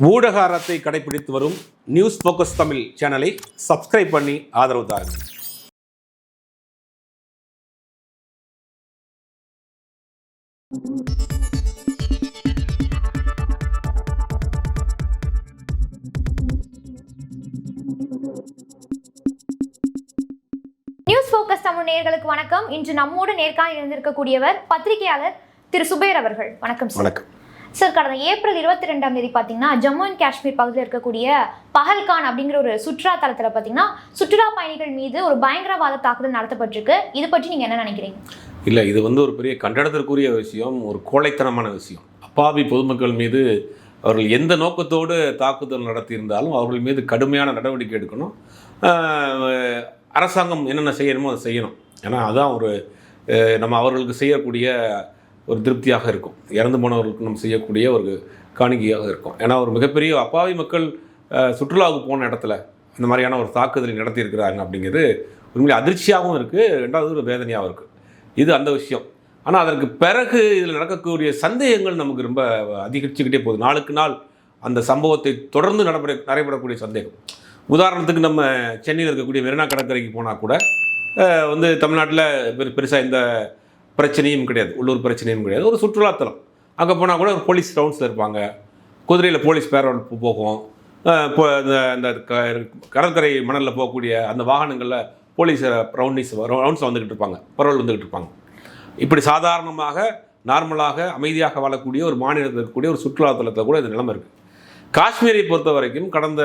ஊடக அறத்தை கடைபிடித்து வரும் நியூஸ் ஃபோக்கஸ் தமிழ் சேனலை சப்ஸ்கிரைப் பண்ணி ஆதரவு தாருங்கள். நியூஸ் ஃபோக்கஸ் தமிழ் நேயர்களுக்கு வணக்கம். இன்று நம்மோடு நேர்காணலில் இருந்திருக்கக்கூடியவர் பத்திரிகையாளர் திரு சுபேர் அவர்கள். வணக்கம் சார். வணக்கம் சார். கடந்த ஏப்ரல் 22 பார்த்தீங்கன்னா ஜம்மு அண்ட் காஷ்மீர் பகுதியில் இருக்கக்கூடிய பஹல்கான் அப்படிங்கிற ஒரு சுற்றுலா தலத்தில் பார்த்தீங்கன்னா சுற்றுலா பயணிகள் மீது ஒரு பயங்கரவாத தாக்குதல் நடத்தப்பட்டிருக்கு. இது பற்றி நீங்கள் என்ன நினைக்கிறீங்க? இல்லை, இது ஒரு பெரிய கண்டனத்திற்குரிய விஷயம், ஒரு கோழைத்தனமான விஷயம். அப்பாவி பொதுமக்கள் மீது அவர்கள் எந்த நோக்கத்தோடு தாக்குதல் நடத்தியிருந்தாலும் அவர்கள் மீது கடுமையான நடவடிக்கை எடுக்கணும். அரசாங்கம் என்னென்ன செய்யணுமோ அதை செய்யணும். ஏன்னா அதுதான் நம்ம அவர்களுக்கு செய்யக்கூடிய ஒரு திருப்தியாக இருக்கும். இறந்து போனவர்களுக்கு நம்ம செய்யக்கூடிய ஒரு காணிக்கையாக இருக்கும். ஏன்னா ஒரு மிகப்பெரிய அப்பாவி மக்கள் சுற்றுலாவுக்கு போன இடத்துல இந்த மாதிரியான ஒரு தாக்குதலை நடத்தியிருக்கிறாங்க அப்படிங்கிறது உண்மையிலே அதிர்ச்சியாகவும் இருக்குது, ரெண்டாவது ஒரு வேதனையாகவும் இருக்குது. இது அந்த விஷயம். ஆனால் அதற்கு பிறகு இதில் நடக்கக்கூடிய சந்தேகங்கள் நமக்கு ரொம்ப அதிகரிச்சுக்கிட்டே போகுது. நாளுக்கு நாள் அந்த சம்பவத்தை தொடர்ந்து நடைபெறக்கூடிய சந்தேகம். உதாரணத்துக்கு நம்ம சென்னையில் இருக்கக்கூடிய மெரினா கடற்கரைக்கு போனால் கூட தமிழ்நாட்டில் பெருசாக எந்த பிரச்சனையும் கிடையாது, உள்ளூர் பிரச்சனையும் கிடையாது. ஒரு சுற்றுலாத்தலம் அங்கே போனால் கூட ஒரு போலீஸ் ரவுண்ட்ஸில் இருப்பாங்க, குதிரையில் போலீஸ் பேரோல் போகும், இந்த கடற்கரை மணலில் போகக்கூடிய அந்த வாகனங்களில் போலீஸ் ரவுண்ட்ஸில் வந்துக்கிட்டு இருப்பாங்க, பரோல் வந்துக்கிட்டு இருப்பாங்க. இப்படி சாதாரணமாக நார்மலாக அமைதியாக வாழக்கூடிய ஒரு மாநிலத்தில் இருக்கக்கூடிய ஒரு சுற்றுலாத்தலத்தில் கூட இந்த நிலைமை இருக்குது. காஷ்மீரை பொறுத்த வரைக்கும் கடந்த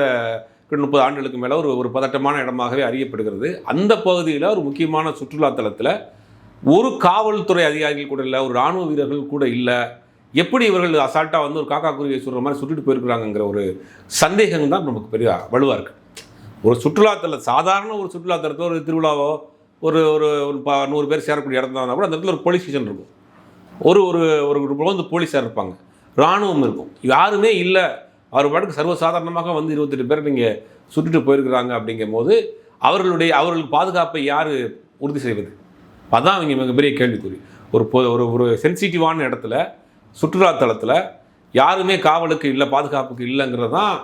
30 ஆண்டுகளுக்கு மேலே ஒரு பதட்டமான இடமாகவே அறியப்படுகிறது. அந்த பகுதியில் ஒரு முக்கியமான சுற்றுலாத்தலத்தில் ஒரு காவல்துறை அதிகாரிகள் கூட இல்லை, ஒரு இராணுவ வீரர்கள் கூட இல்லை. எப்படி இவர்கள் அசால்ட்டாக ஒரு காக்கா குருவியை சொல்கிற மாதிரி சுட்டுட்டு போயிருக்கிறாங்கிற ஒரு சந்தேகம் தான் நமக்கு பெரிய வலுவாக இருக்குது. ஒரு சுற்றுலாத்தலம், சாதாரண ஒரு சுற்றுலாத்தலத்தில் ஒரு திருவிழாவோ ஒரு 100 பேர் சேரக்கூடிய இடத்துல இருந்தால் கூட அந்த இடத்துல ஒரு போலீஸ் ஸ்டேஷன் இருக்கும், ஒரு போலீஸார் இருப்பாங்க, இராணுவம் இருக்கும். யாருமே இல்லை, அவர் பாட்டுக்கு சர்வசாதாரணமாக 28 பேர் நீங்கள் சுட்டுட்டு போயிருக்கிறாங்க. அப்படிங்கும் போது அவர்களுக்கு பாதுகாப்பை யார் உறுதி செய்வது? அதான் அவங்க மிகப்பெரிய கேள்விக்குறி. ஒரு சென்சிட்டிவான இடத்துல சுற்றுலாத்தலத்தில் யாருமே காவலுக்கு இல்லை, பாதுகாப்புக்கு இல்லைங்கிறது தான்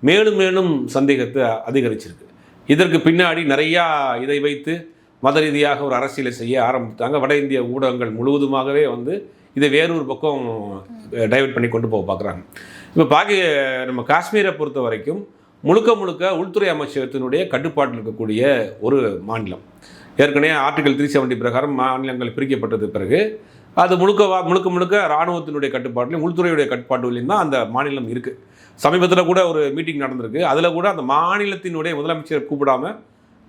மேலும் மேலும் சந்தேகத்தை அதிகரிச்சிருக்கு. இதற்கு பின்னாடி நிறையா இதை வைத்து மத ரீதியாக ஒரு அரசியலை செய்ய ஆரம்பித்தாங்க. வட இந்திய ஊடகங்கள் முழுவதுமாகவே இதை வேறொரு பக்கம் டைவர்ட் பண்ணி கொண்டு போக பார்க்குறாங்க. இப்போ நம்ம காஷ்மீரை பொறுத்த வரைக்கும் முழுக்க உள்துறை அமைச்சகத்தினுடைய கட்டுப்பாட்டில் இருக்கக்கூடிய ஒரு மாநிலம். ஏற்கனவே ஆர்டிகல் 370 பிரகாரம் மாநிலங்கள் பிரிக்கப்பட்டது பிறகு அது முழுக்க இராணுவத்தினுடைய கட்டுப்பாட்டிலையும் உள்துறையுடைய கட்டுப்பாட்டுலையும் தான் அந்த மாநிலம் இருக்குது. சமீபத்தில் கூட ஒரு மீட்டிங் நடந்திருக்கு. அதில் கூட அந்த மாநிலத்தினுடைய முதலமைச்சர் கூப்பிடாமல்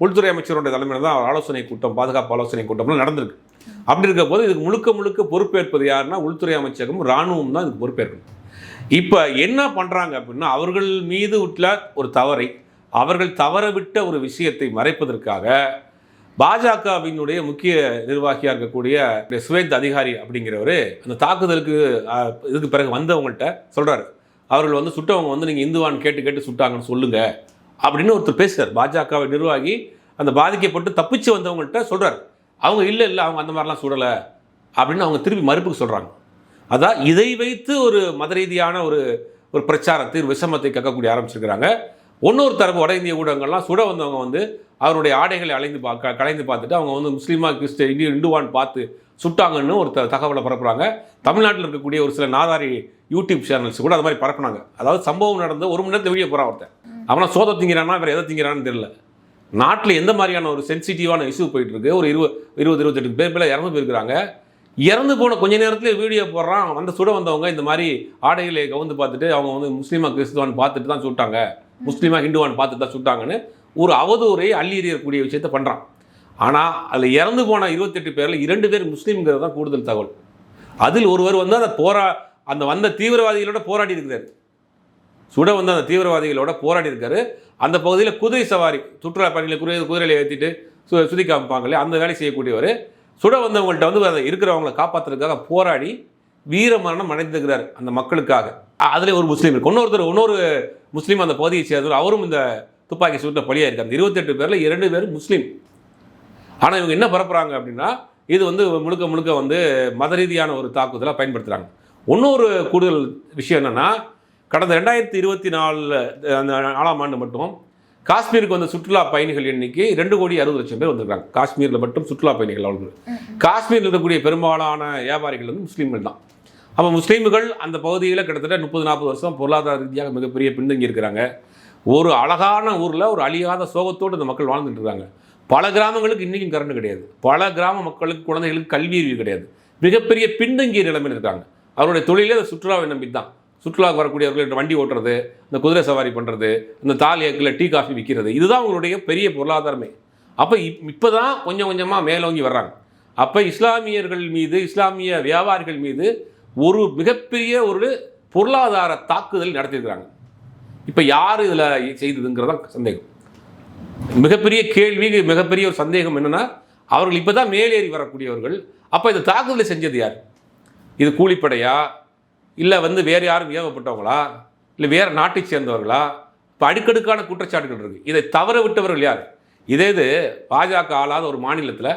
உள்துறை அமைச்சருடைய தலைமையில் தான் ஆலோசனை கூட்டம், பாதுகாப்பு ஆலோசனை கூட்டம்லாம் நடந்திருக்கு. அப்படி இருக்க போது இதுக்கு முழுக்க பொறுப்பேற்பது யாருன்னா உள்துறை அமைச்சகம், இராணுவம் தான் இதுக்கு பொறுப்பேற்கணும். இப்போ என்ன பண்ணுறாங்க அப்படின்னா, அவர்கள் மீது உள்ள ஒரு தவறை, அவர்கள் தவறவிட்ட ஒரு விஷயத்தை மறைப்பதற்காக பாஜகவினுடைய முக்கிய நிர்வாகியாக இருக்கக்கூடிய சுவேத் அதிகாரி அப்படிங்கிறவர் அந்த தாக்குதலுக்கு இதுக்கு பிறகு வந்தவங்கள்ட்ட சொல்கிறார், அவர்கள் சுட்டவங்க நீங்கள் இந்துவான் கேட்டு சுட்டாங்கன்னு சொல்லுங்கள் அப்படின்னு ஒருத்தர் பேசுகிறார். பாஜகவை நிர்வாகி அந்த பாதிக்கப்பட்டு தப்பிச்சு வந்தவங்கள்ட்ட சொல்கிறார். அவங்க இல்லை அவங்க அந்த மாதிரிலாம் சுடலை அப்படின்னு அவங்க திருப்பி மறுப்புக்கு சொல்கிறாங்க. அதான் இதை வைத்து ஒரு மத ரீதியான ஒரு பிரச்சாரத்தை, ஒரு விஷமத்தை கக்கக்கூடிய ஆரம்பிச்சிருக்கிறாங்க. இன்னொரு தரப்பு வட இந்திய ஊடகங்கள்லாம் சுட வந்தவங்க அவருடைய ஆடைகளை கலைந்து பார்த்துட்டு அவங்க முஸ்லீமா இந்துவான் பார்த்து சுட்டாங்கன்னு ஒரு தகவலை பரப்புகிறாங்க. தமிழ்நாட்டில் இருக்கக்கூடிய ஒரு சில நாதாரி யூடியூப் சேனல்ஸ் கூட அது மாதிரி பரப்புனாங்க. அதாவது சம்பவம் நடந்து 1 மணி நேரத்தில் வீடியோ போகிறான் ஒருத்தன். அவனை சோத திங்கிறானா வேறு எதை திங்கிறான்னு தெரியல. நாட்டில் எந்த மாதிரியான ஒரு சென்சிட்டிவான இஷ்யூ போயிட்டுருக்கு. ஒரு 20-28 பேர் மேலே இறந்து போயிருக்கிறாங்க. இறந்து போன கொஞ்ச நேரத்தில் வீடியோ போடுறான். சுட வந்தவங்க இந்த மாதிரி ஆடைகளை கவுந்து பார்த்துட்டு அவங்க முஸ்லீமா கிறிஸ்துவான் பார்த்துட்டு தான் சுட்டாங்க, முஸ்லீமா ஹிந்துவான் பார்த்துட்டு தான் சுட்டாங்கன்னு ஒரு அவதூறை அள்ளி எறியக்கூடிய விஷயத்தை பண்ணுறான். ஆனால் அதில் இறந்து போன 28 பேரில் 2 பேர் முஸ்லீம்ங்கிறது தான் கூடுதல் தகவல். அதில் ஒருவர் அந்த வந்த தீவிரவாதிகளோட போராடி இருக்கிறார். சுட அந்த தீவிரவாதிகளோட போராடி இருக்காரு. அந்த பகுதியில் குதிரை சவாரி, சுற்றுலா பயணிகளை குதிரையில் ஏற்றிட்டு சுதி காமிப்பாங்களே, அந்த வேலை செய்யக்கூடியவர் சுட வந்தவங்கள்ட்ட இருக்கிறவங்களை காப்பாற்றுறதுக்காக போராடி வீரமரணம் அடைந்திருக்கிறார் அந்த மக்களுக்காக. அதில் ஒரு முஸ்லீம் இருக்கு. இன்னொரு முஸ்லீம் அந்த பகுதியை சேர்ந்தவர், அவரும் இந்த துப்பாக்கி சூட்டில் பலியாக இருக்கார். அந்த 28 பேரில் 2 பேர் முஸ்லீம். ஆனால் இவங்க என்ன பரப்புகிறாங்க அப்படின்னா, இது முழுக்க மத ரீதியான ஒரு தாக்குதலாக பயன்படுத்துகிறாங்க. இன்னொரு கூடுதல் விஷயம் என்னென்னா, கடந்த 2024 அந்த 4ஆம் ஆண்டு மட்டும் காஷ்மீருக்கு வந்த சுற்றுலா பயணிகள் எண்ணிக்கை 2,60,00,000 பேர் வந்திருக்காங்க. காஷ்மீரில் மட்டும் சுற்றுலா பயணிகள் அவர்கள். காஷ்மீரில் இருக்கக்கூடிய பெரும்பாலான வியாபாரிகள் வந்து முஸ்லீம்கள் தான். அப்போ முஸ்லீம்கள் அந்த பகுதியில் கிட்டத்தட்ட 30-40 வருஷம் பொருளாதார ரீதியாக மிகப்பெரிய பின்தங்கி இருக்கிறாங்க. ஒரு அழகான ஊரில் ஒரு அழியாத சோகத்தோடு இந்த மக்கள் வாழ்ந்துட்டு இருக்காங்க. பல கிராமங்களுக்கு இன்றைக்கும் கரண்ட் கிடையாது. பல கிராம மக்களுக்கு குழந்தைகளுக்கு கல்வி அறிவு கிடையாது. மிகப்பெரிய பின்தங்கிய நிலைமையில் இருக்காங்க. அவருடைய தொழிலே அந்த சுற்றுலாவை நம்பி தான். சுற்றுலாவுக்கு வரக்கூடியவர்கள் வண்டி ஓட்டுறது, இந்த குதிரை சவாரி பண்ணுறது, இந்த தால் ஏக்கில் டீ காஃபி விற்கிறது, இதுதான் அவங்களுடைய பெரிய பொருளாதாரமே. அப்போ இப்போ தான் கொஞ்சம் கொஞ்சமாக மேலோங்கி வர்றாங்க. அப்போ இஸ்லாமியர்கள் மீது, இஸ்லாமிய வியாபாரிகள் மீது ஒரு மிகப்பெரிய ஒரு பொருளாதார தாக்குதல் நடத்தியிருக்கிறாங்க. இப்போ யார் இதில் செய்ததுங்கிறதான் சந்தேகம். மிகப்பெரிய கேள்வி, மிகப்பெரிய ஒரு சந்தேகம் என்னென்னா, அவர்கள் இப்போ தான் மேலேறி வரக்கூடியவர்கள். அப்போ இந்த தாக்குதலை செஞ்சது யார்? இது கூலிப்படையா, இல்லை வந்து வேறு யாரும் ஏவப்பட்டவங்களா, இல்லை வேறு நாட்டை சேர்ந்தவர்களா? இப்போ அடுக்கடுக்கான குற்றச்சாட்டுகள் இருக்குது. இதை தவற விட்டவர்கள் யார்? இது பாஜக ஆளாத ஒரு மாநிலத்தில்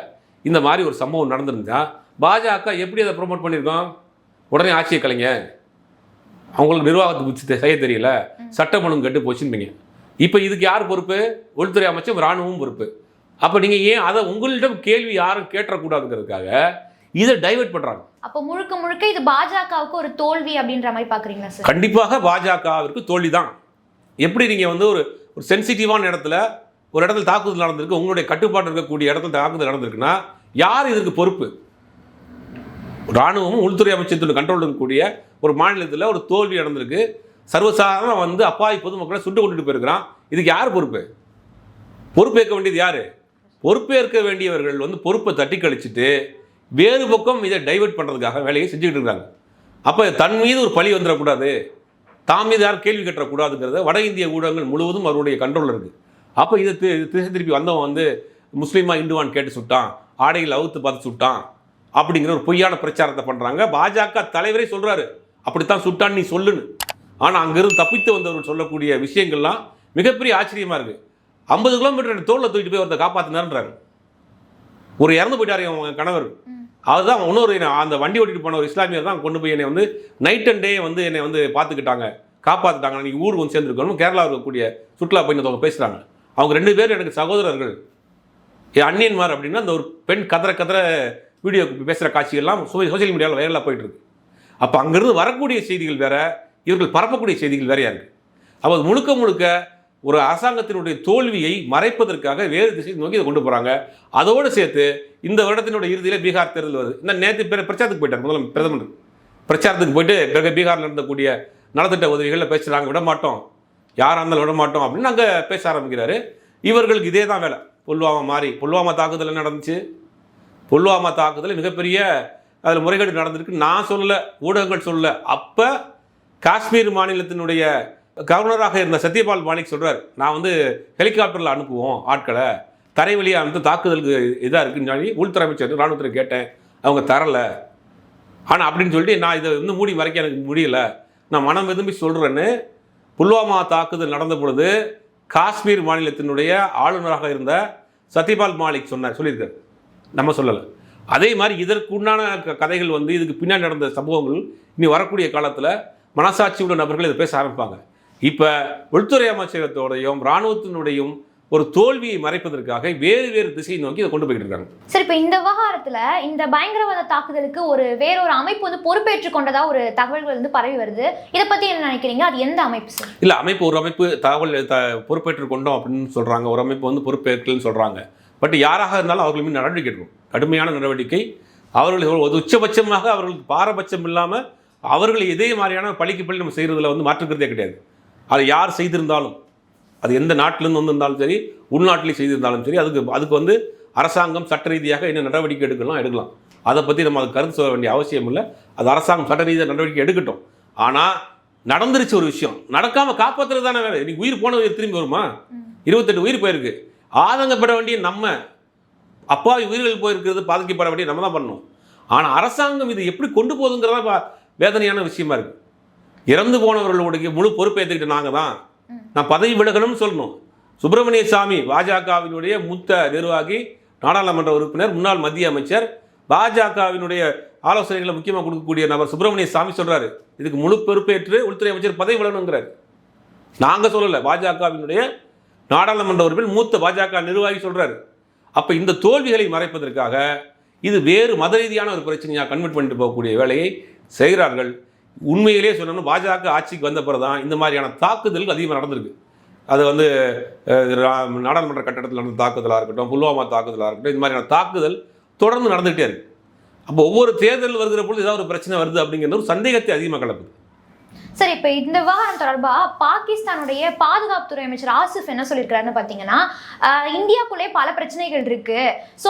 இந்த மாதிரி ஒரு சம்பவம் நடந்திருந்தா பாஜக எப்படி அதை ப்ரொமோட் பண்ணியிருக்கோம்? உடனே ஆட்சியை கலைங்க, அவங்களுக்கு நிர்வாகத்துக்கு செய்ய தெரியல, சட்டம் ஒழுங்கு கெட்டு போச்சுன்னு. இப்போ இதுக்கு யார் பொறுப்பு? உள்துறை அமைச்சர், இராணுவமும் பொறுப்பு. அப்போ நீங்கள் ஏன் அதை உங்களிடம் கேள்வி யாரும் கேட்டக்கூடாதுங்கிறதுக்காக இதை டைவர்ட் பண்ணுறாங்க. அப்போ முழுக்க முழுக்க இது பாஜகவுக்கு ஒரு தோல்வி அப்படின்ற மாதிரி பார்க்குறீங்களா சார்? கண்டிப்பாக பாஜகவிற்கு தோல்வி தான். எப்படி நீங்கள் வந்து ஒரு சென்சிட்டிவான இடத்துல ஒரு இடத்துல தாக்குதல் நடந்திருக்கு, உங்களுடைய கட்டுப்பாடு இருக்கக்கூடிய இடத்துல தாக்குதல் நடந்திருக்குன்னா யார் இதற்கு பொறுப்பு? இராணுவமும் உள்துறை அமைச்சர் கண்ட்ரோல் இருக்கக்கூடிய ஒரு மாநிலத்தில் ஒரு தோல்வி நடந்திருக்கு. சர்வசாதாரணம் வந்து அப்பாவி பொதுமக்களை சுட்டு கொண்டுட்டு போயிருக்கிறான். இதுக்கு யார் பொறுப்பு? பொறுப்பேற்க வேண்டியது யார்? பொறுப்பேற்க வேண்டியவர்கள் வந்து பொறுப்பை தட்டி கழிச்சிட்டு வேறு பக்கம் இதை டைவர்ட் பண்ணுறதுக்காக வேலையை செஞ்சுக்கிட்டு இருக்காங்க. அப்போ தன் மீது ஒரு பழி வந்துடக்கூடாது, தாம் மீது யாரும் கேள்வி கட்டக்கூடாதுங்கிறத வட இந்திய ஊடகங்கள் முழுவதும் அவருடைய கண்ட்ரோலில் இருக்குது. அப்போ இதை திசை திருப்பி வந்தவன் வந்து முஸ்லீமா இந்துவான்னு கேட்டு சுட்டான், ஆடையில் அவுத்து பார்த்து சுட்டான் அப்படிங்கிற ஒரு பொய்யான பிரச்சாரத்தை பண்ணுறாங்க. பாஜக தலைவரே சொல்கிறாரு அப்படித்தான் சுட்டான்னு நீ சொல்லுன்னு. ஆனால் அங்கிருந்து தப்பித்து வந்தவர்கள் சொல்லக்கூடிய விஷயங்கள்லாம் மிகப்பெரிய ஆச்சரியமாக இருக்குது. 50 கிலோமீட்டர் தோளில் தூக்கிட்டு போய் ஒருத்தர் காப்பாற்றினார்ன்றாங்க. ஒரு இறந்து போயிட்டார் அவங்க கணவர். அதுதான் இன்னொரு அந்த வண்டி ஓட்டிட்டு போன ஒரு இஸ்லாமியர் தான் கொண்டு போய் என்னை வந்து நைட் அண்ட் டே வந்து என்னை வந்து பார்த்துக்கிட்டாங்க, காப்பாற்றிட்டாங்க. நீங்கள் ஊருக்கு வந்து சேர்ந்துருக்கணும். கேரளாவில் இருக்கக்கூடிய சுற்றுலா பயணித்தவங்க பேசுகிறாங்க. அவங்க 2 பேர் எனக்கு சகோதரர்கள், அந்நியன்மார் அப்படின்னா அந்த ஒரு பெண் கதற வீடியோ பேசுகிற காட்சிகள்லாம் சோசியல் மீடியாவில் வைரலாக போயிட்டுருக்கு. அப்போ அங்கேருந்து வரக்கூடிய செய்திகள் வேறு, இவர்கள் பரப்பக்கூடிய செய்திகள் வேறையாக இருக்குது. அப்போ முழுக்க முழுக்க ஒரு அரசாங்கத்தினுடைய தோல்வியை மறைப்பதற்காக வேறு திசை நோக்கி இதை கொண்டு போகிறாங்க. அதோடு சேர்த்து இந்த வருடத்தினுடைய இறுதியில் பீகார் தேர்தல் வருது. இந்த நேற்று பிரச்சாரத்துக்கு போயிட்டார் பிரதமர். பிரச்சாரத்துக்கு போயிட்டு பிறகு பீகாரில் நடந்தக்கூடிய நலத்திட்ட உதவிகளில் பேசுகிறாங்க, விட மாட்டோம், யாராக இருந்தாலும் விட மாட்டோம் அப்படின்னு அங்கே பேச ஆரம்பிக்கிறாரு. இவர்களுக்கு இதே தான் வேலை. புல்வாமா தாக்குதல் நடந்துச்சு. புல்வாமா தாக்குதல் மிகப்பெரிய அதில் முறைகேடு நடந்திருக்கு. நான் சொல்லலை, ஊடகங்கள் சொல்லலை. அப்போ காஷ்மீர் மாநிலத்தினுடைய கவர்னராக இருந்த சத்யபால் மாலிக் சொல்கிறார், நான் வந்து ஹெலிகாப்டரில் அனுப்புவோம் ஆட்களை, தரை வழியாக அனுப்பி தாக்குதலுக்கு இதாக இருக்குன்னு சொல்லி உள்துறை அமைச்சர் இராணுவத்தில் கேட்டேன், அவங்க தரலை. ஆனால் அப்படின்னு சொல்லிட்டு நான் இதை வந்து மூடி மறைக்க எனக்கு முடியலை, நான் மனம் விரும்பி சொல்கிறேன்னு புல்வாமா தாக்குதல் நடந்த பொழுது காஷ்மீர் மாநிலத்தினுடைய ஆளுநராக இருந்த சத்யபால் மாலிக் சொல்லியிருக்கார், நம்ம சொல்லலை. அதே மாதிரி இதற்கு உண்டான கதைகள் வந்து இதுக்கு பின்னாடி நடந்த சம்பவங்கள் இனி வரக்கூடிய காலத்தில் மனசாட்சி உள்ள நபர்கள் இதை பேச ஆரம்பிப்பாங்க. இப்போ உள்துறை அமைச்சகத்தோடையும் இராணுவத்தினுடையும் ஒரு தோல்வியை மறைப்பதற்காக வேறு திசையை நோக்கி இதை கொண்டு போயிட்டு இருக்காங்க. சரி, இப்போ இந்த விவகாரத்தில் இந்த பயங்கரவாத தாக்குதலுக்கு வேறொரு அமைப்பு வந்து பொறுப்பேற்று கொண்டதா ஒரு தகவல்கள் வந்து பரவி வருது. இதை பற்றி என்ன நினைக்கிறீங்க? அது எந்த அமைப்பு சார்? இல்லை, ஒரு அமைப்பு தகவல் பொறுப்பேற்று கொண்டோம் அப்படின்னு சொல்கிறாங்க, ஒரு அமைப்பு வந்து பொறுப்பேற்கலன்னு சொல்கிறாங்க. பட் யாராக இருந்தாலும் அவர்கள் மீது நடவடிக்கை எடுக்கணும், கடுமையான நடவடிக்கை. அவர்கள் ஒரு உச்சபட்சமாக அவர்களுக்கு பாரபட்சம் இல்லாமல் அவர்கள் இதே மாதிரியான பழிக்கு நம்ம செய்கிறதுல வந்து மாற்றுக்கிறதே கிடையாது. அதை யார் செய்திருந்தாலும், அது எந்த நாட்டிலேருந்து வந்திருந்தாலும் சரி, உள்நாட்டிலேயே செய்திருந்தாலும் சரி, அதுக்கு வந்து அரசாங்கம் சட்ட ரீதியாக என்ன நடவடிக்கை எடுக்கலாம். அதை பற்றி நம்ம அதுக்கு கருத்து சொல்ல வேண்டிய அவசியம் இல்லை. அது அரசாங்கம் சட்ட ரீதியாக நடவடிக்கை எடுக்கட்டும். ஆனால் நடந்துருச்சு ஒரு விஷயம், நடக்காமல் காப்பாற்றுறது தானே வேலை. இன்னைக்கு உயிர் போன உயிர் திரும்பி வருமா? 28 உயிர் போயிருக்கு. ஆதங்கப்பட வேண்டிய நம்ம, அப்பாவி உயிர்கள் போயிருக்கிறது பாதிக்கப்பட வேண்டிய நம்ம தான் பண்ணணும். ஆனால் அரசாங்கம் இது எப்படி கொண்டு போகுதுங்கிறதா வேதனையான விஷயமா இருக்குது. இறந்து போனவர்களுடைய முழு பொறுப்பை ஏற்றுக்கிட்டு நாங்கள் தான், நான் பதவி விலகணும்னு சொல்லணும். சுப்பிரமணிய சாமி பாஜகவினுடைய மூத்த நிர்வாகி, நாடாளுமன்ற உறுப்பினர், முன்னாள் மத்திய அமைச்சர், பாஜகவினுடைய ஆலோசனைகளை முக்கியமாக கொடுக்கக்கூடிய நபர் சுப்பிரமணிய சாமி சொல்கிறாரு, இதுக்கு முழு பொறுப்பேற்று உள்துறை அமைச்சர் பதவி விடணுங்கிறார். நாங்கள் சொல்லலை, பாஜகவினுடைய நாடாளுமன்ற உறுப்பினர் மூத்த பாஜக நிர்வாகி சொல்கிறாரு. அப்போ இந்த தோல்விகளை மறைப்பதற்காக இது வேறு மத ரீதியான ஒரு பிரச்சனையாக கன்வெர்ட் பண்ணிட்டு போகக்கூடிய வேலையை செய்கிறார்கள். உண்மையிலே சொல்லணும், பாஜக ஆட்சிக்கு வந்த பிறகு தான் இந்த மாதிரியான தாக்குதல்கள் அதிகமாக நடந்திருக்கு. அது வந்து நாடாளுமன்ற கட்டடத்தில் நடந்த தாக்குதலாக இருக்கட்டும், புல்வாமா தாக்குதலாக இருக்கட்டும், இந்த மாதிரியான தாக்குதல் தொடர்ந்து நடந்துகிட்டே இருக்குது. அப்போ ஒவ்வொரு தேர்தல் வருகிற பொழுது ஏதாவது ஒரு பிரச்சனை வருது அப்படிங்கிற ஒரு சந்தேகத்தை அதிகமாக கலப்புது. சரி, இப்போ இந்த விவகாரம் தொடர்பாக பாகிஸ்தானுடைய பாதுகாப்புத்துறை அமைச்சர் ஆசிஃப் என்ன சொல்லியிருக்காருன்னு பார்த்தீங்கன்னா, இந்தியாவுக்குள்ளே பல பிரச்சனைகள் இருக்கு, ஸோ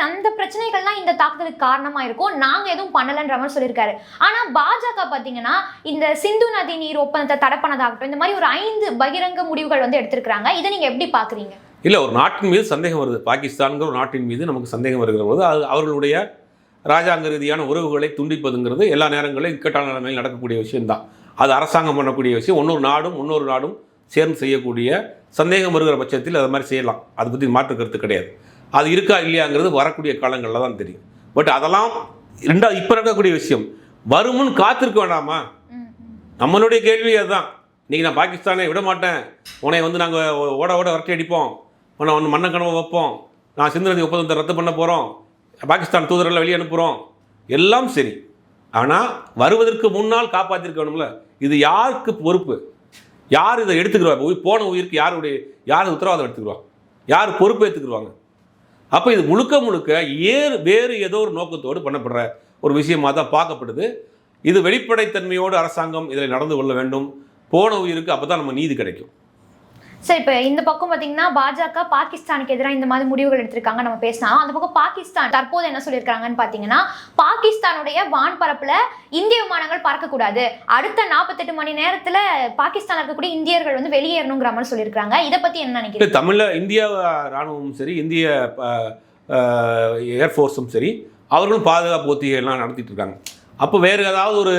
அந்த பிரச்சனைகள்லாம் இந்த தாக்குதலுக்கு காரணமாக இருக்கும், நாங்கள் எதுவும் பண்ணலைன்ற மாதிரி சொல்லியிருக்காரு. ஆனால் பாஜக பார்த்தீங்கன்னா இந்த சிந்து நதி நீர் ஒப்பந்தத்தை தடை பண்ணதாகட்டும், இந்த மாதிரி ஒரு 5 பகிரங்க முடிவுகள் வந்து எடுத்திருக்கிறாங்க. இதை நீங்கள் எப்படி பார்க்குறீங்க? இல்லை, ஒரு நாட்டின் மீது சந்தேகம் வருது, பாகிஸ்தான்கிற ஒரு நாட்டின் மீது நமக்கு சந்தேகம் வருகிற போது அது அவர்களுடைய ராஜாங்க ரீதியான உறவுகளை துண்டிப்பதுங்கிறது எல்லா நேரங்களிலும் இக்கட்டான நிலைமையில் நடக்கக்கூடிய விஷயம்தான். அது அரசாங்கம் பண்ணக்கூடிய விஷயம். இன்னொரு நாடும் சேர்ந்து செய்யக்கூடிய சந்தேகம் வருகிற பட்சத்தில் அது மாதிரி செய்யலாம். அதை பற்றி மாற்று கருத்து கிடையாது. அது இருக்கா இல்லையாங்கிறது வரக்கூடிய காலங்களில் தான் தெரியும். பட் அதெல்லாம் இப்போ நடக்கக்கூடிய விஷயம். வருமுன் காத்திருக்க வேண்டாமா? நம்மளுடைய கேள்வி அதுதான். இன்றைக்கி நான் பாகிஸ்தானை விட மாட்டேன், உன்னை வந்து நாங்கள் ஓட விரட்டி அடிப்போம், உன்னை வந்து மண்ணை கனவை வைப்போம், நான் சிந்து நதி ஒப்பந்தத்தை ரத்து பண்ண போகிறோம், பாகிஸ்தான் தூதரெல்லாம் வெளியே அனுப்புகிறோம், எல்லாம் சரி. ஆனால் வருவதற்கு முன்னால் காப்பாற்றிருக்க வேணும்ல. இது யாருக்கு பொறுப்பு? யார் இதை எடுத்துக்கிறவா? போன உயிருக்கு யார் உத்தரவாதம் எடுத்துக்கிறவா? யார் பொறுப்பு எடுத்துக்கிடுவாங்க? அப்போ இது முழுக்க வேறு ஏதோ ஒரு நோக்கத்தோடு பண்ணப்படுற ஒரு விஷயமாக தான் பார்க்கப்படுது. இது வெளிப்படைத்தன்மையோடு அரசாங்கம் இதில் நடந்து கொள்ள வேண்டும். போன உயிருக்கு அப்போ தான் நம்ம நீதி கிடைக்கும். சரி, இப்போ இந்த பக்கம் பார்த்தீங்கன்னா பாஜக பாகிஸ்தானுக்கு எதிராக இந்த மாதிரி முடிவுகள் எடுத்திருக்காங்க, நம்ம பேசினாலும். அந்த பக்கம் பாகிஸ்தான் தற்போது என்ன சொல்லியிருக்காங்கன்னு பார்த்தீங்கன்னா, பாகிஸ்தானுடைய வான்பரப்பில் இந்திய விமானங்கள் பறக்கக்கூடாது, அடுத்த 48 மணி நேரத்தில் பாகிஸ்தான் இருக்கக்கூடிய இந்தியர்கள் வந்து வெளியேறணுங்கிற மாதிரி சொல்லியிருக்காங்க. இதை பற்றி என்ன நினைக்கிறீங்க? தமிழில் இந்திய ராணுவமும் சரி, இந்திய ஏர்ஃபோர்ஸும் சரி, அவர்களும் பாதுகாப்பு ஒத்திகைகள்லாம் நடத்திட்டு இருக்காங்க. அப்போ வேறு ஏதாவது ஒரு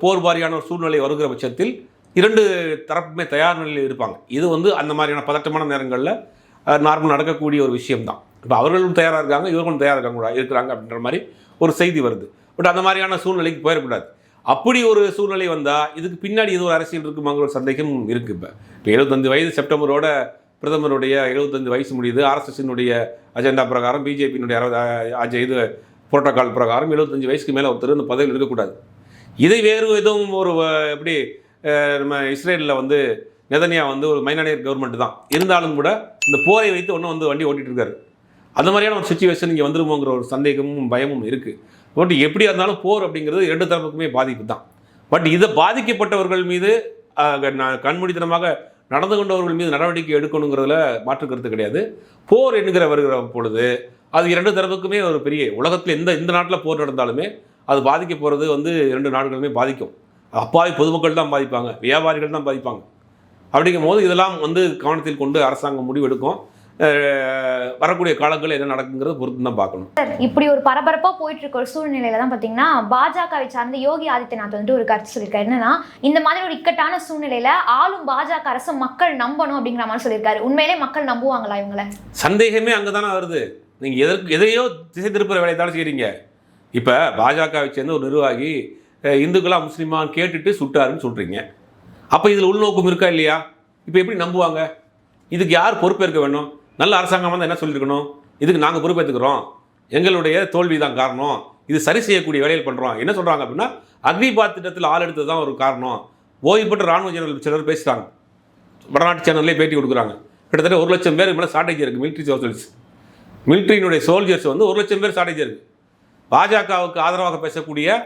போர் வாரியான ஒரு சூழ்நிலை வருகிற பட்சத்தில் 2 தரப்புமே தயார் நிலையில் இருப்பாங்க. இது வந்து அந்த மாதிரியான பதட்டமான நேரங்களில் நார்மல் நடக்கக்கூடிய ஒரு விஷயம்தான். இப்போ அவர்களும் தயாராக இருக்காங்க, இவர்களும் தயாராக இருக்கிறாங்க அப்படின்ற மாதிரி ஒரு செய்தி வருது. பட் அந்த மாதிரியான சூழ்நிலைக்கு போயிடக்கூடாது. அப்படி ஒரு சூழ்நிலை வந்தால் இதுக்கு பின்னாடி இது ஒரு அரசியல் இருக்குமாங்கிற ஒரு சந்தேகம் இருக்குது. இப்போ 75 வயது செப்டம்பரோட பிரதமருடைய 75 வயசு முடியுது. ஆர்எஸ்எஸ்னுடைய அஜெண்டா பிரகாரம், பிஜேபியினுடைய இது புரோட்டோகால் பிரகாரம் 75 வயசுக்கு மேலே ஒருத்தர் இந்த பதவியில் இருக்கக்கூடாது. இதை வேறு எதுவும் ஒரு எப்படி நம்ம இஸ்ரேலில் வந்து நெதன்யா வந்து ஒரு மைனாரிட்டி கவர்மெண்ட் தான் இருந்தாலும் கூட இந்த போரை வைத்து ஒன்றும் வந்து வண்டி ஓட்டிகிட்டு இருக்காரு. அந்த மாதிரியான ஒரு சுச்சுவேஷன் இங்கே வந்துருமோங்கிற ஒரு சந்தேகமும் பயமும் இருக்குது. பட் எப்படி இருந்தாலும் போர் அப்படிங்கிறது 2 தரப்புக்குமே பாதிப்பு தான். பட் இதை பாதிக்கப்பட்டவர்கள் மீது கண்மூடித்தனமாக நடந்து கொண்டவர்கள் மீது நடவடிக்கை எடுக்கணுங்கிறதுல மாற்று கருத்து கிடையாது. போர் என்கிற வருகிற பொழுது அது 2 தரப்புக்குமே ஒரு பெரிய உலகத்தில் இந்த நாட்டில் போர் நடந்தாலுமே அது பாதிக்க போகிறது வந்து 2 நாடுகளுமே பாதிக்கும். அப்பாவி பொதுமக்கள் தான் பாதிப்பாங்க, வியாபாரிகள் தான் பாதிப்பாங்க. அப்படிங்கும் போது இதெல்லாம் வந்து கவனத்தில் கொண்டு அரசாங்கம் முடிவெடுக்கும். வரக்கூடிய காலங்களில் என்ன நடக்குங்கிறது பொறுத்து தான் பார்க்கணும். இப்படி ஒரு பரபரப்பாக போயிட்டு இருக்க ஒரு சூழ்நிலையில தான் பார்த்தீங்கன்னா பாஜகவை சார்ந்த யோகி ஆதித்யநாத் வந்து ஒரு கருத்து சொல்லியிருக்காரு. என்னன்னா, இந்த மாதிரி ஒரு இக்கட்டான சூழ்நிலையில ஆளும் பாஜக அரசு மக்கள் நம்பணும் அப்படிங்கிற மாதிரி சொல்லியிருக்காரு. உண்மையிலே மக்கள் நம்புவாங்களா இவங்களை? சந்தேகமே அங்கே தானே வருது. நீங்கள் எதையோ திசை திருப்புற வேலையை தானே செய்கிறீங்க. இப்போ பாஜகவை சேர்ந்த ஒரு நிர்வாகி இந்துக்களா முஸ்லீமான்னு கேட்டுட்டு சுட்டாருன்னு சொல்கிறீங்க. அப்போ இதில் உள்நோக்கம் இருக்கா இல்லையா? இப்போ எப்படி நம்புவாங்க? இதுக்கு யார் பொறுப்பேற்க வேணும்? நல்ல அரசாங்கம் வந்து என்ன சொல்லியிருக்கணும்? இதுக்கு நாங்கள் பொறுப்பேற்றுக்கிறோம், எங்களுடைய தோல்வி தான் காரணம், இது சரி செய்யக்கூடிய வேலையில் பண்ணுறோம். என்ன சொல்கிறாங்க அப்படின்னா, அக்னிபாத் திட்டத்தில் ஆள் எடுத்தது தான் ஒரு காரணம். ஓய்வு பெற்ற ராணுவ ஜெனரல் சிலர் பேசுகிறாங்க, வடநாட்டு சேனல்லே பேட்டி கொடுக்குறாங்க. கிட்டத்தட்ட 1 லட்சம் பேருக்கு மேலே ஷார்டேஜ் இருக்குது. மிலிட்ரியினுடைய சோல்ஜர்ஸ் வந்து 1 லட்சம் பேர் ஷார்டேஜ் இருக்குது. பாஜகவுக்கு ஆதரவாக பேசக்கூடிய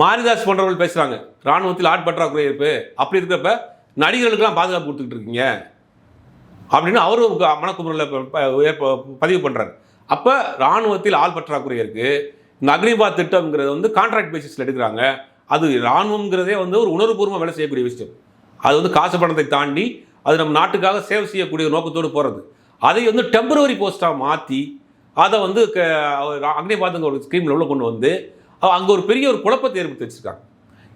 மாரிதாஸ் போன்றவர்கள் பேசுகிறாங்க, இராணுவத்தில் ஆட்பற்றாக்குறை இருப்பு, அப்படி இருக்கிறப்ப நடிகர்களுக்கெல்லாம் பாதுகாப்பு கொடுத்துக்கிட்டு இருக்கீங்க அப்படின்னு அவரும் மனக்குமுறையில் பதிவு பண்ணுறாரு. அப்போ இராணுவத்தில் ஆள் பற்றாக்குறை இருக்குது. இந்த அக்னிபாத் திட்டம்ங்கிறது வந்து கான்ட்ராக்ட் பேசிஸில் எடுக்கிறாங்க. அது இராணுவங்கிறதே வந்து ஒரு உணர்வுபூர்வமாக வேலை செய்யக்கூடிய விஷயம். அது வந்து காசு பணத்தை தாண்டி அது நம்ம நாட்டுக்காக சேவை செய்யக்கூடிய நோக்கத்தோடு போகிறது. அதை வந்து டெம்பரவரி போஸ்ட்டாக மாற்றி அதை வந்து அக்னிபாத்துங்க ஒரு ஸ்கீமில் உள்ள கொண்டு வந்து அங்கே ஒரு பெரிய ஒரு குழப்பத்தை ஏற்படுத்தி வச்சுருக்காங்க.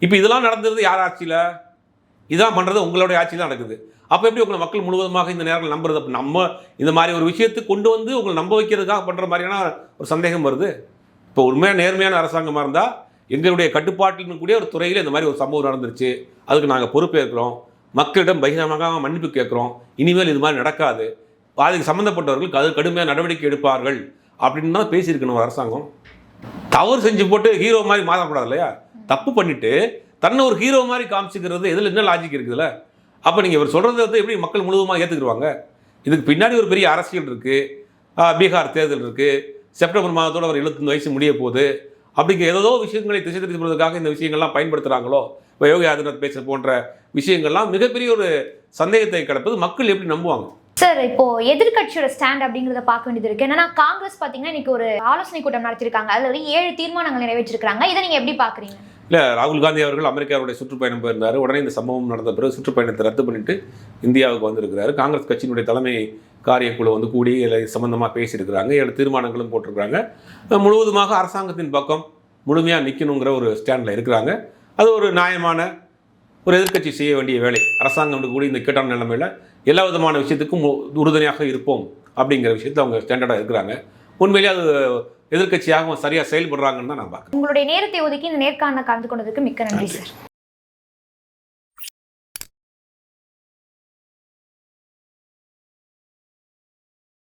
இப்போ இதெல்லாம் நடந்தது யார் ஆட்சியில்? இதெல்லாம் பண்ணுறது உங்களுடைய ஆட்சியில் தான் நடக்குது. அப்போ எப்படி உங்களை மக்கள் முழுவதுமாக இந்த நேரத்தில் நம்புறது? அப்போ நம்ம இந்த மாதிரி ஒரு விஷயத்தை கொண்டு வந்து உங்களை நம்ப வைக்கிறதுக்காக பண்ணுற மாதிரியான ஒரு சந்தேகம் வருது. இப்போ உண்மையாக நேர்மையான அரசாங்கமாக இருந்தால் எங்களுடைய கட்டுப்பாட்டில் கூடிய ஒரு துறையில் இந்த மாதிரி ஒரு சம்பவம் நடந்துருச்சு, அதுக்கு நாங்கள் பொறுப்பேற்கிறோம், மக்களிடம் பகிரங்கமாக மன்னிப்பு கேட்குறோம், இனிமேல் இது மாதிரி நடக்காது, அதுக்கு சம்மந்தப்பட்டவர்களுக்கு அது கடுமையாக நடவடிக்கை எடுப்பார்கள் அப்படின்னு தான் பேசியிருக்கணும் அரசாங்கம். தவறு செஞ்சு போட்டு ஹீரோ மாதிரி மாறக்கூடாது இல்லையா? தப்பு பண்ணிட்டு தன்னை ஒரு ஹீரோ மாதிரி காமிச்சிக்கிறது எதில் என்ன லாஜிக் இருக்குதுல்ல? அப்போ நீங்கள் இவர் சொல்கிறது வந்து எப்படி மக்கள் முழுவதுமாக ஏற்றுக்குருவாங்க? இதுக்கு பின்னாடி ஒரு பெரிய அரசியல் இருக்குது. பீகார் தேர்தல் இருக்குது, செப்டம்பர் மாதத்தோடு அவர் 75 வயசு முடிய போகுது. அப்படிங்கிற ஏதோ விஷயங்களை திசை திருப்பதற்காக இந்த விஷயங்கள்லாம் பயன்படுத்துகிறாங்களோ? இப்போ யோகி ஆதித்யநாத் பேச போன்ற விஷயங்கள்லாம் மிகப்பெரிய ஒரு சந்தேகத்தை கிடப்பது. மக்கள் எப்படி நம்புவாங்க? சார், இப்போ எதிர்க்கட்சியோட ஸ்டாண்ட் அப்படிங்கிறத பார்க்க வேண்டியது இருக்கு. என்னன்னா காங்கிரஸ் பார்த்தீங்கன்னா இன்னைக்கு ஒரு ஆலோசனை கூட்டம் நடத்திருக்காங்க, அதில் ஒரு 7 தீர்மானங்கள் நிறைவேற்றிருக்காங்க. இதை நீங்கள் எப்படி பார்க்குறீங்க? இல்லை, ராகுல் காந்தி அவர்கள் அமெரிக்காவுடைய சுற்றுப்பயணம் போயிருந்தார். உடனே இந்த சம்பவம் நடந்த பிறகு சுற்றுப்பயணத்தை ரத்து பண்ணிட்டு இந்தியாவுக்கு வந்திருக்கிறாரு. காங்கிரஸ் கட்சியினுடைய தலைமை காரியக்குழு வந்து கூடி சம்பந்தமாக பேசியிருக்கிறாங்க. 7 தீர்மானங்களும் போட்டிருக்கிறாங்க. முழுவதுமாக அரசாங்கத்தின் பக்கம் முழுமையாக நிற்கணுங்கிற ஒரு ஸ்டாண்டில் இருக்கிறாங்க. அது ஒரு நியாயமான ஒரு எதிர்க்கட்சி செய்ய வேண்டிய வேலை. அரசாங்கம் கூடி இந்த இக்கட்டான நிலைமையில் எல்லா விதமான விஷயத்துக்கும் உறுதுணையாக இருப்போம் அப்படிங்கிற விஷயத்தில் அவங்க ஸ்டாண்டர்டாக இருக்கிறாங்க. உண்மையிலேயே அது எதிர்க்கட்சியாக சரியாக செயல்படுறாங்கன்னு தான் நான் பார்க்குறேன். உங்களுடைய நேரத்தை ஒதுக்கி இந்த நேர்காணல கலந்து கொண்டதுக்கு மிக்க நன்றி சார்.